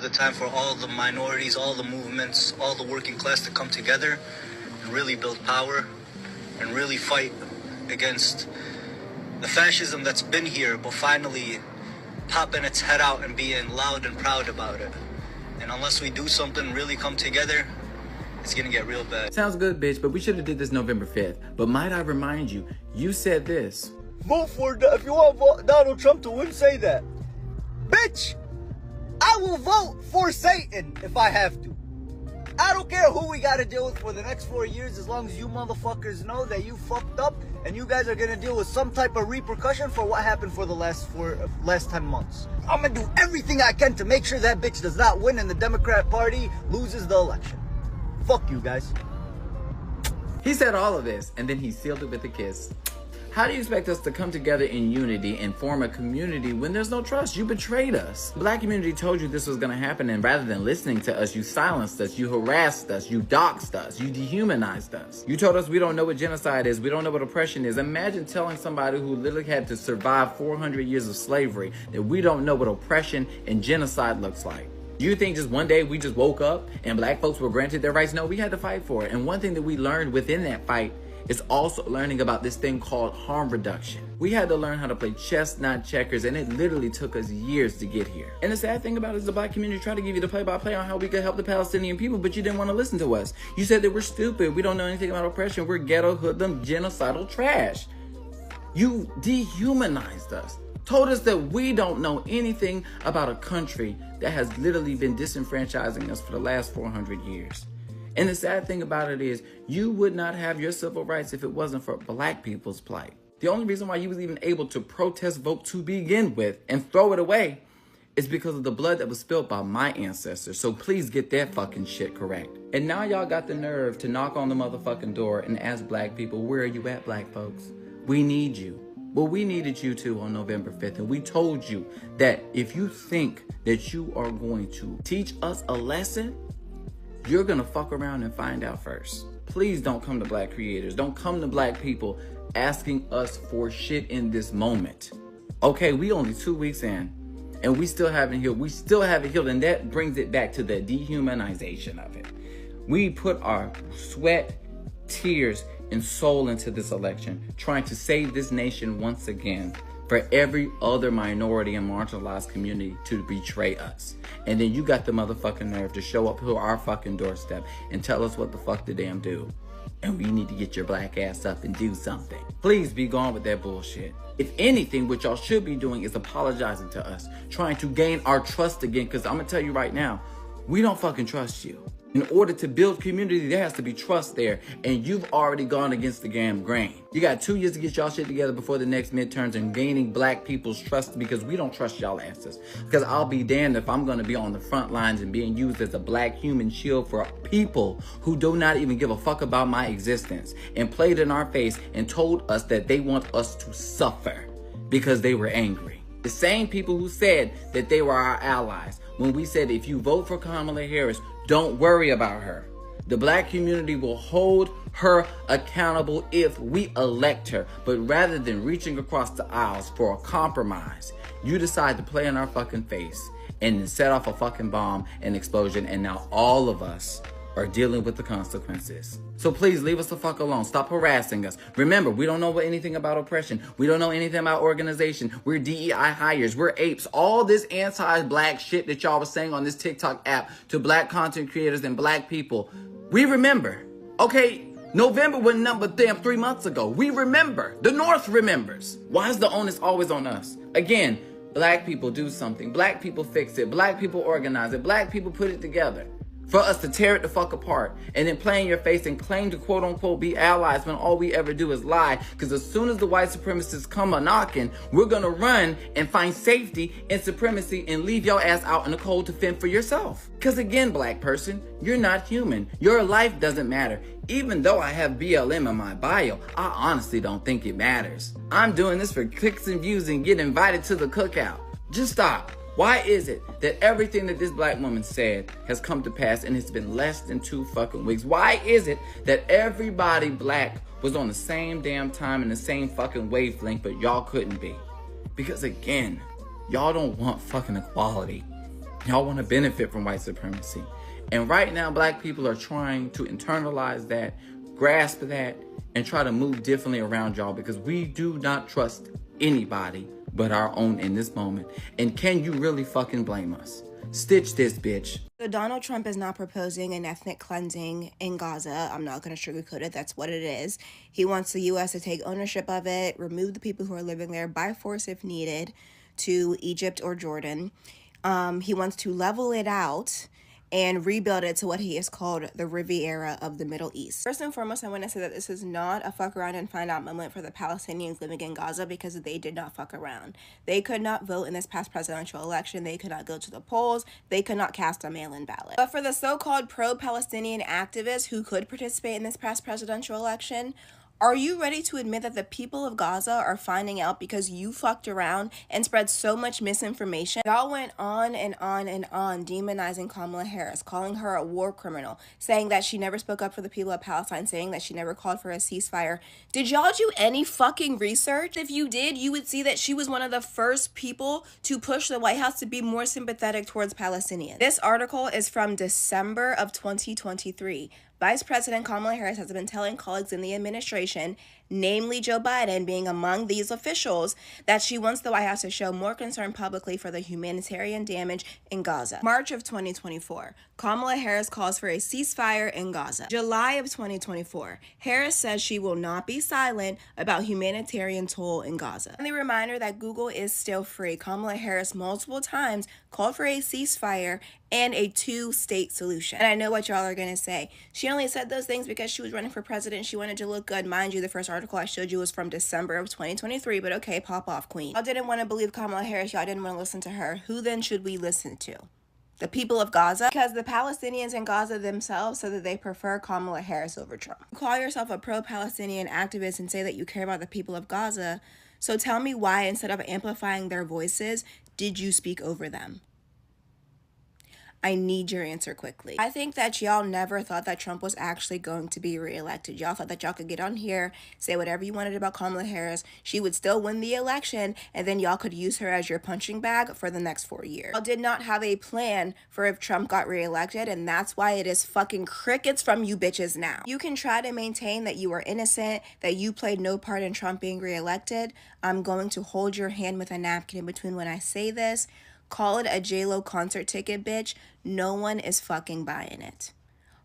the time for all the minorities, all the movements, all the working class to come together and really build power and really fight against the fascism that's been here, but finally popping its head out and being loud and proud about it. And unless we do something, really come together, it's gonna get real bad. Sounds good, bitch, but we should have did this November 5th. But might I remind you, you said this. Vote for, if you want Donald Trump to win, say that. Bitch, I will vote for Satan if I have to. I don't care who we gotta deal with for the next 4 years, as long as you motherfuckers know that you fucked up and you guys are gonna deal with some type of repercussion for what happened for the last 10 months. I'm gonna do everything I can to make sure that bitch does not win and the Democrat Party loses the election. Fuck you guys. He said all of this, and then he sealed it with a kiss. How do you expect us to come together in unity and form a community when there's no trust? You betrayed us. The black community told you this was gonna happen, and rather than listening to us, you silenced us, you harassed us, you doxed us, you dehumanized us. You told us we don't know what genocide is, we don't know what oppression is. Imagine telling somebody who literally had to survive 400 years of slavery that we don't know what oppression and genocide looks like. You think just one day we just woke up and black folks were granted their rights? No, we had to fight for it. And one thing that we learned within that fight is also learning about this thing called harm reduction. We had to learn how to play chess, not checkers, and it literally took us years to get here. And the sad thing about it is the black community tried to give you the play-by-play on how we could help the Palestinian people, but you didn't want to listen to us. You said that we're stupid, we don't know anything about oppression, we're ghetto, hoodlum, genocidal trash. You dehumanized us. Told us that we don't know anything about a country that has literally been disenfranchising us for the last 400 years. And the sad thing about it is, you would not have your civil rights if it wasn't for black people's plight. The only reason why you was even able to protest vote to begin with and throw it away is because of the blood that was spilled by my ancestors. So please get that fucking shit correct. And now y'all got the nerve to knock on the motherfucking door and ask black people, where are you at, black folks? We need you. Well, we needed you too on November 5th. And we told you that if you think that you are going to teach us a lesson, you're gonna fuck around and find out first. Please don't come to black creators. Don't come to black people asking us for shit in this moment. Okay, we only 2 weeks in and we still haven't healed. We still haven't healed, and that brings it back to the dehumanization of it. We put our sweat, tears, and soul into this election, trying to save this nation once again for every other minority and marginalized community to betray us. And then you got the motherfucking nerve to show up to our fucking doorstep and tell us what the fuck to damn do. And we need to get your black ass up and do something. Please be gone with that bullshit. If anything, what y'all should be doing is apologizing to us, trying to gain our trust again, because I'm gonna tell you right now, we don't fucking trust you. In order to build community, there has to be trust there. And you've already gone against the damn grain. You got 2 years to get y'all shit together before the next midterms and gaining black people's trust, because we don't trust y'all asses. Because I'll be damned if I'm going to be on the front lines and being used as a black human shield for people who do not even give a fuck about my existence, and played in our face and told us that they want us to suffer because they were angry. The same people who said that they were our allies when we said, if you vote for Kamala Harris, don't worry about her. The black community will hold her accountable if we elect her. But rather than reaching across the aisles for a compromise, you decide to play in our fucking face and set off a fucking bomb and explosion. And now all of us are dealing with the consequences. So please leave us the fuck alone. Stop harassing us. Remember, we don't know anything about oppression. We don't know anything about organization. We're DEI hires. We're apes. All this anti-black shit that y'all was saying on this TikTok app to black content creators and black people. We remember. Okay, November was number damn 3 months ago. We remember. The North remembers. Why is the onus always on us? Again, black people do something. Black people fix it. Black people organize it. Black people put it together. For us to tear it the fuck apart and then play in your face and claim to quote unquote be allies when all we ever do is lie. Because as soon as the white supremacists come a knocking, we're gonna run and find safety in supremacy and leave your ass out in the cold to fend for yourself. Because again, black person, you're not human. Your life doesn't matter. Even though I have BLM in my bio, I honestly don't think it matters. I'm doing this for clicks and views and get invited to the cookout. Just stop. Why is it that everything that this black woman said has come to pass and it's been less than 2 fucking weeks? Why is it that everybody black was on the same damn time and the same fucking wavelength, but y'all couldn't be? Because again, y'all don't want fucking equality. Y'all want to benefit from white supremacy. And right now, black people are trying to internalize that, grasp that, and try to move differently around y'all, because we do not trust anybody but our own in this moment. And can you really fucking blame us? Stitch this, bitch. So Donald Trump is not proposing an ethnic cleansing in Gaza. I'm not going to sugarcoat it. That's what it is. He wants the U.S. to take ownership of it, remove the people who are living there by force if needed to Egypt or Jordan. He wants to level it out and rebuild it to what he has called the Riviera of the Middle East. First and foremost, I want to say that this is not a fuck around and find out moment for the Palestinians living in Gaza, because they did not fuck around. They could not vote in this past presidential election. They could not go to the polls. They could not cast a mail-in ballot. But for the so-called pro-Palestinian activists who could participate in this past presidential election, are you ready to admit that the people of Gaza are finding out because you fucked around and spread so much misinformation? Y'all went on and on and on demonizing Kamala Harris, calling her a war criminal, saying that she never spoke up for the people of Palestine, saying that she never called for a ceasefire. Did y'all do any fucking research? If you did, you would see that she was one of the first people to push the White House to be more sympathetic towards Palestinians. This article is from December of 2023. Vice President Kamala Harris has been telling colleagues in the administration, namely Joe Biden being among these officials, that she wants the White House to show more concern publicly for the humanitarian damage in Gaza. March of 2024, Kamala Harris calls for a ceasefire in Gaza. July of 2024, Harris says she will not be silent about humanitarian toll in Gaza. And the reminder that Google is still free. Kamala Harris multiple times called for a ceasefire and a two-state solution. And I know what y'all are going to say. She only said those things because she was running for president. She wanted to look good. Mind you, the first article I showed you was from December of 2023, but okay, pop off, queen. Y'all didn't want to believe Kamala Harris. Y'all didn't want to listen to her. Who then should we listen to? The people of Gaza? Because the Palestinians in Gaza themselves said that they prefer Kamala Harris over Trump. You call yourself a pro-Palestinian activist and say that you care about the people of Gaza, so tell me why, instead of amplifying their voices, did you speak over them? I need your answer quickly. I think that y'all never thought that Trump was actually going to be reelected. Y'all thought that y'all could get on here, say whatever you wanted about Kamala Harris. She would still win the election, and then y'all could use her as your punching bag for the next 4 years. Y'all did not have a plan for if Trump got reelected, and that's why it is fucking crickets from you bitches now. You can try to maintain that you are innocent, that you played no part in Trump being reelected. I'm going to hold your hand with a napkin in between when I say this. Call it a J-Lo concert ticket, bitch. No one is fucking buying it.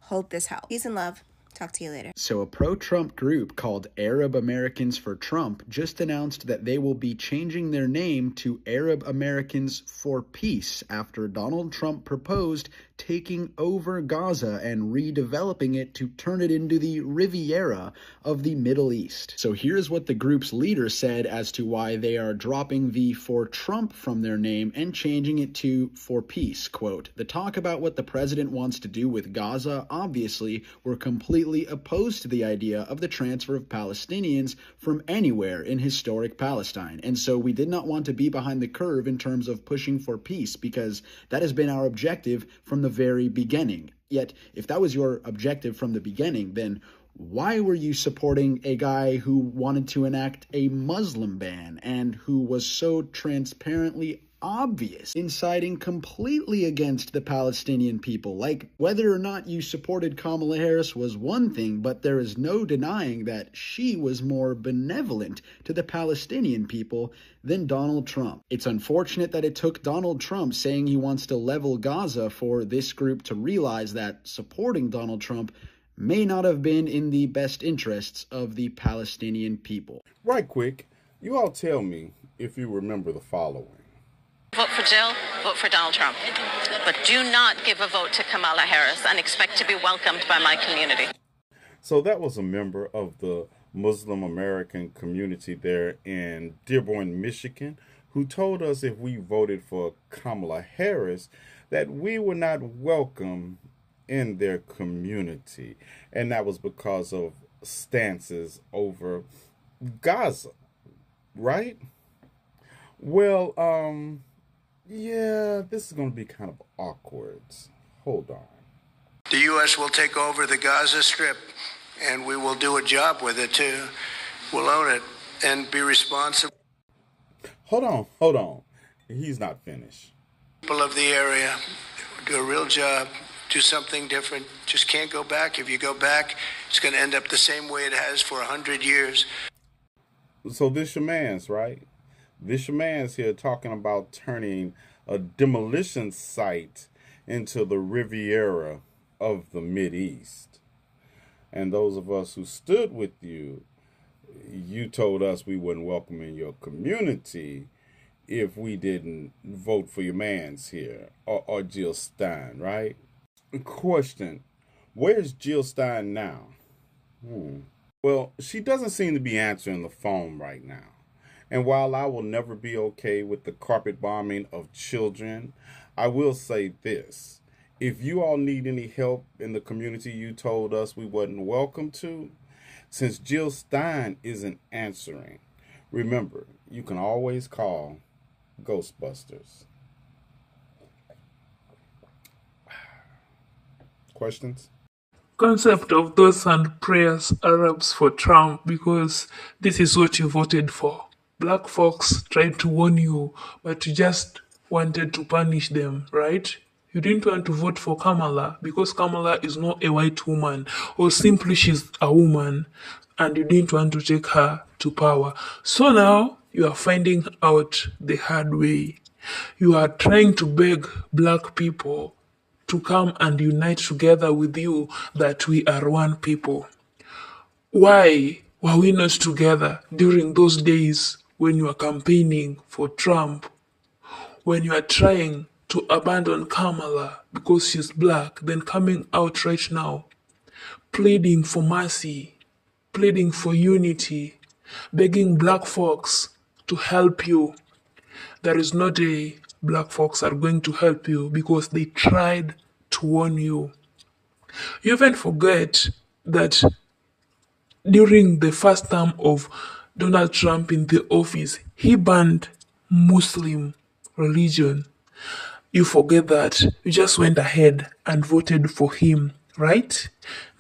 Hope this helps. Peace and love. Talk to you later. So a pro-Trump group called Arab Americans for Trump just announced that they will be changing their name to Arab Americans for Peace after Donald Trump proposed taking over Gaza and redeveloping it to turn it into the Riviera of the Middle East. So here's what the group's leader said as to why they are dropping the for Trump from their name and changing it to for peace. Quote, "The talk about what the president wants to do with Gaza, obviously, we're completely opposed to the idea of the transfer of Palestinians from anywhere in historic Palestine. And so we did not want to be behind the curve in terms of pushing for peace, because that has been our objective from the very beginning. Yet, if that was your objective from the beginning, then why were you supporting a guy who wanted to enact a Muslim ban and who was so transparently obvious in siding completely against the Palestinian people? Like, whether or not you supported Kamala Harris was one thing, but there is no denying that she was more benevolent to the Palestinian people than Donald Trump. It's unfortunate that it took Donald Trump saying he wants to level Gaza for this group to realize that supporting Donald Trump may not have been in the best interests of the Palestinian people. Right quick, you all tell me if you remember the following. Vote for Jill, vote for Donald Trump. But do not give a vote to Kamala Harris and expect to be welcomed by my community. So that was a member of the Muslim American community there in Dearborn, Michigan, who told us if we voted for Kamala Harris, that we were not welcome in their community. And that was because of stances over Gaza, right? Well, yeah, this is going to be kind of awkward. Hold on. The U.S. will take over the Gaza Strip, and we will do a job with it, too. We'll own it and be responsible. Hold on. He's not finished. People of the area do a real job, do something different. Just can't go back. If you go back, it's going to end up the same way it has for 100 years. So this your man's, right? This your man's here talking about turning a demolition site into the Riviera of the Mideast. And those of us who stood with you, you told us we wouldn't welcome in your community if we didn't vote for your man's here, or Jill Stein, right? Question, where's Jill Stein now? Well, she doesn't seem to be answering the phone right now. And while I will never be okay with the carpet bombing of children, I will say this. If you all need any help in the community you told us we wasn't welcome to, since Jill Stein isn't answering, remember, you can always call Ghostbusters. Questions? Concept of thoughts and prayers, Arabs for Trump, because this is what you voted for. Black folks tried to warn you, but you just wanted to punish them, right? You didn't want to vote for Kamala because Kamala is not a white woman, or simply she's a woman, and you didn't want to take her to power. So now you are finding out the hard way. You are trying to beg black people to come and unite together with you, that we are one people. Why were we not together during those days when you are campaigning for Trump? When you are trying to abandon Kamala because she's black, then coming out right now, pleading for mercy, pleading for unity, begging black folks to help you. There is no day black folks are going to help you because they tried to warn you. You even forget that during the first term of Donald Trump in the office, he banned Muslim religion. You forget that. You just went ahead and voted for him, right?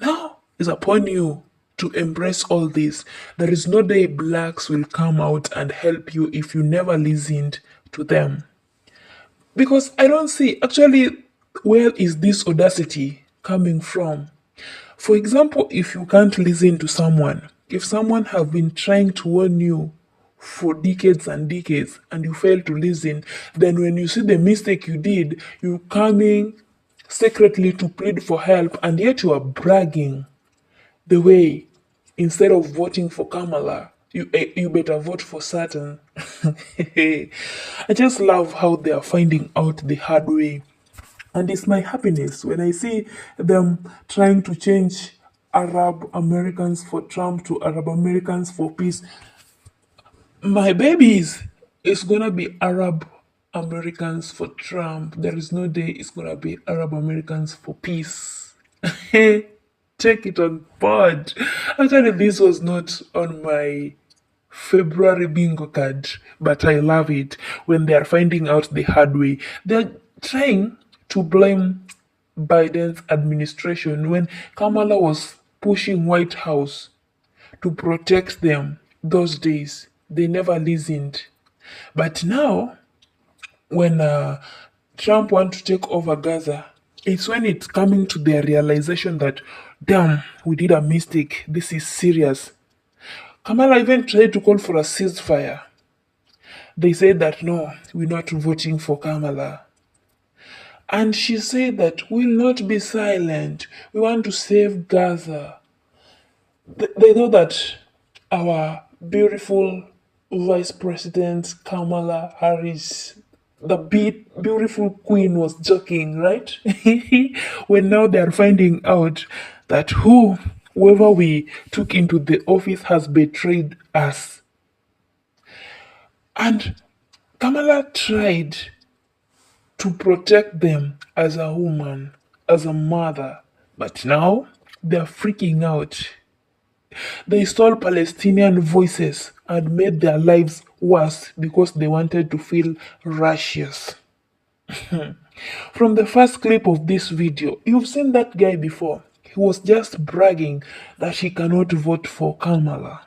Now it's upon you to embrace all this. There is no day blacks will come out and help you if you never listened to them. Because I don't see, actually, where is this audacity coming from? For example, if you can't listen to someone, if someone have been trying to warn you for decades and decades and you fail to listen, then when you see the mistake you did, you coming secretly to plead for help, and yet you are bragging the way, instead of voting for Kamala, you better vote for Satan. I just love how they are finding out the hard way. And it's my happiness when I see them trying to change Arab Americans for Trump to Arab Americans for peace. My babies, it's gonna be Arab Americans for Trump. There is no day it's gonna be Arab Americans for peace. Take it on board. Actually, this was not on my February bingo card, but I love it when they are finding out the hard way. They're trying to blame Biden's administration when Kamala was pushing White House to protect them those days. They never listened. But now, when Trump wants to take over Gaza, it's when it's coming to their realization that, damn, we did a mistake. This is serious. Kamala even tried to call for a ceasefire. They said that no, we're not voting for Kamala. And she said that we'll not be silent. We want to save Gaza. They thought that our beautiful Vice President Kamala Harris, the beautiful queen, was joking, right? When now they are finding out that whoever we took into the office has betrayed us. And Kamala tried to protect them as a woman, as a mother, but now they're freaking out. They stole Palestinian voices and made their lives worse because they wanted to feel righteous. From the first clip of this video, you've seen that guy before. He was just bragging that he cannot vote for Kamala.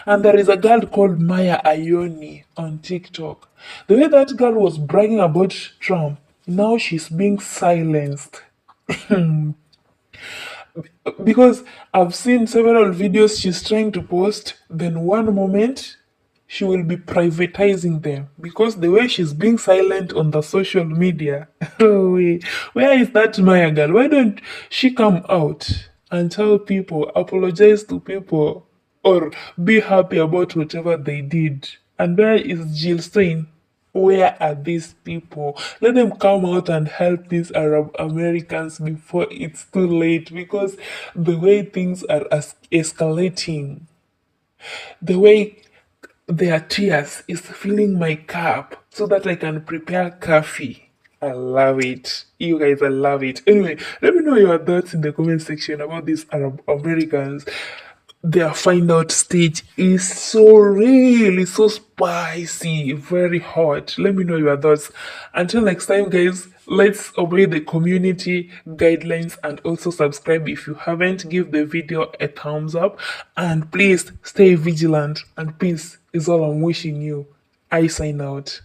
And there is a girl called Maya Ioni on TikTok. The way that girl was bragging about Trump, now she's being silenced. Because I've seen several videos she's trying to post, then one moment she will be privatizing them because the way she's being silent on the social media. Oh, where is that Maya girl? Why don't she come out and tell people, apologize to people, or be happy about whatever they did? And where is Jill Stein? Where are these people? Let them come out and help these Arab Americans before it's too late, because the way things are escalating, the way their tears is filling my cup so that I can prepare coffee. I love it. You guys, I love it. Anyway, let me know your thoughts in the comment section about these Arab Americans. Their find out stage is so really so spicy, very hot. Let me know your thoughts. Until next time, guys, let's obey the community guidelines and also subscribe if you haven't. Give the video a thumbs up and please stay vigilant, and peace is all I'm wishing you. I sign out.